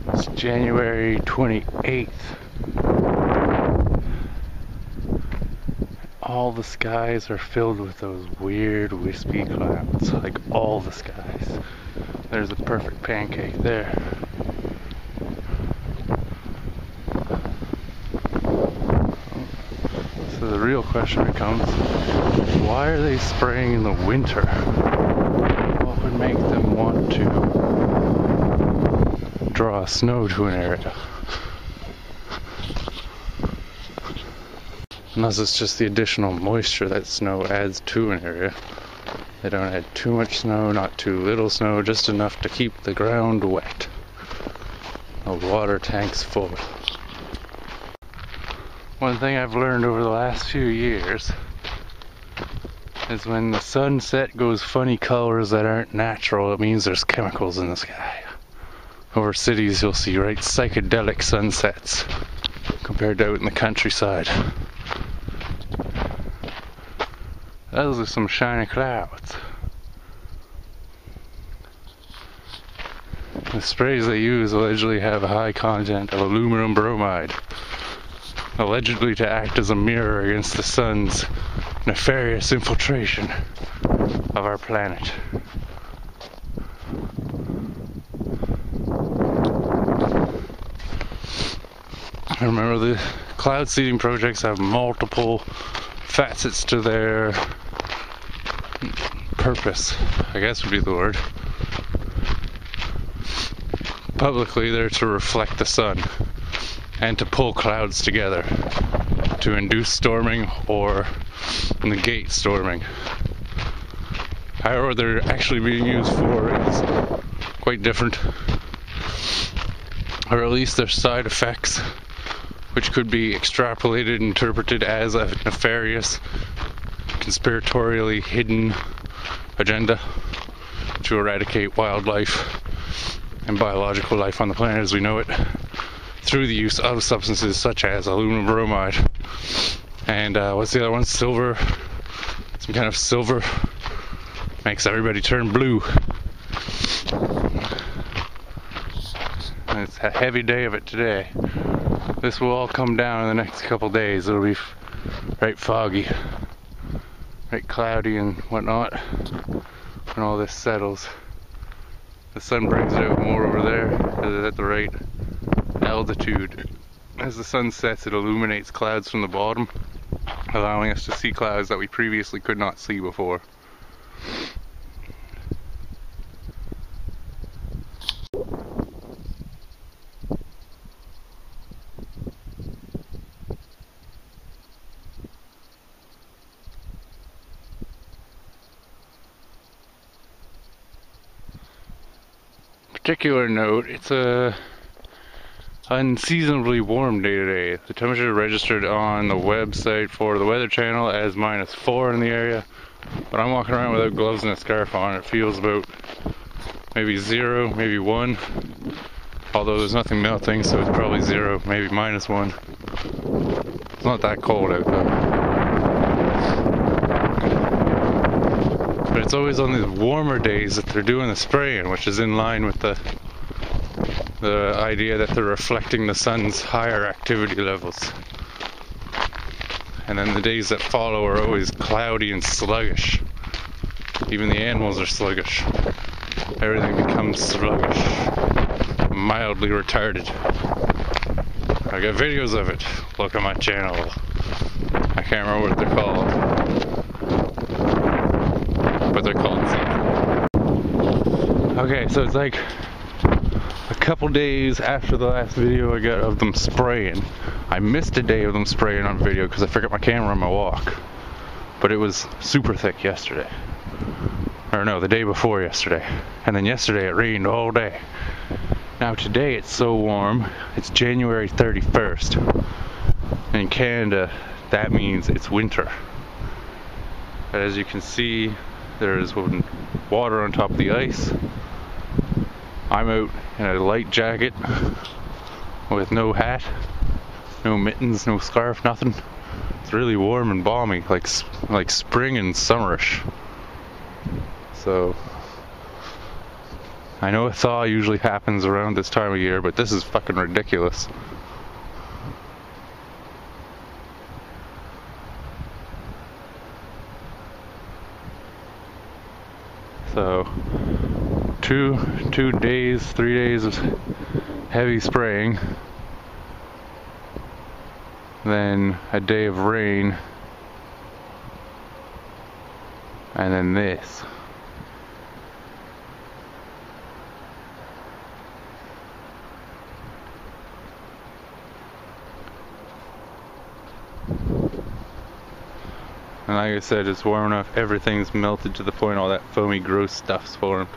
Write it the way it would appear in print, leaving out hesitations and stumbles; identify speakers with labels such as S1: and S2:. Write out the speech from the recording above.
S1: It's January 28th. All the skies are filled with those weird wispy clouds, like all the skies. There's a perfect pancake there. So the real question becomes, why are they spraying in the winter? What would make them want to draw snow to an area? Unless it's just the additional moisture that snow adds to an area. They don't add too much snow, not too little snow, just enough to keep the ground wet. The water tank's full. One thing I've learned over the last few years is when the sunset goes funny colors that aren't natural, it means there's chemicals in the sky. Over cities you'll see right psychedelic sunsets compared to out in the countryside. Those are some shiny clouds. The sprays they use allegedly have a high content of aluminum bromide, allegedly to act as a mirror against the sun's nefarious infiltration of our planet. I remember the cloud seeding projects have multiple facets to their purpose, I guess would be the word. Publicly, they're to reflect the sun and to pull clouds together to induce storming or negate storming. However, what they're actually being used for is quite different, or at least their side effects, which could be extrapolated and interpreted as a nefarious, conspiratorially hidden agenda to eradicate wildlife and biological life on the planet as we know it through the use of substances such as aluminum bromide and what's the other one? Silver. Some kind of silver makes everybody turn blue. And it's a heavy day of it today. This will all come down in the next couple days. It'll be right foggy, right cloudy and whatnot when all this settles. The sun brings it out more over there because it's at the right altitude. As the sun sets, it illuminates clouds from the bottom, allowing us to see clouds that we previously could not see before. Particular note, it's a unseasonably warm day today. The temperature registered on the website for the Weather Channel as -4 in the area, but I'm walking around without gloves and a scarf on. It feels about maybe 0, maybe 1, although there's nothing melting, so it's probably 0, maybe -1. It's not that cold out though. But it's always on these warmer days that they're doing the spraying, which is in line with the idea that they're reflecting the sun's higher activity levels. And then the days that follow are always cloudy and sluggish. Even the animals are sluggish. Everything becomes sluggish, mildly retarded. I got videos of it. Look at my channel. I can't remember what they're called. But they're called Z. Okay, so it's like a couple days after the last video I got of them spraying. I missed a day of them spraying on video because I forgot my camera on my walk. But it was super thick yesterday. Or no, the day before yesterday. And then yesterday it rained all day. Now today it's so warm, it's January 31st. And in Canada, that means it's winter. But as you can see, there's water on top of the ice. I'm out in a light jacket with no hat, no mittens, no scarf, nothing. It's really warm and balmy, like spring and summerish. So I know a thaw usually happens around this time of year, but this is fucking ridiculous. So, 3 days of heavy spraying, then a day of rain, and then this. And like I said, it's warm enough, everything's melted to the point all that foamy gross stuff's formed.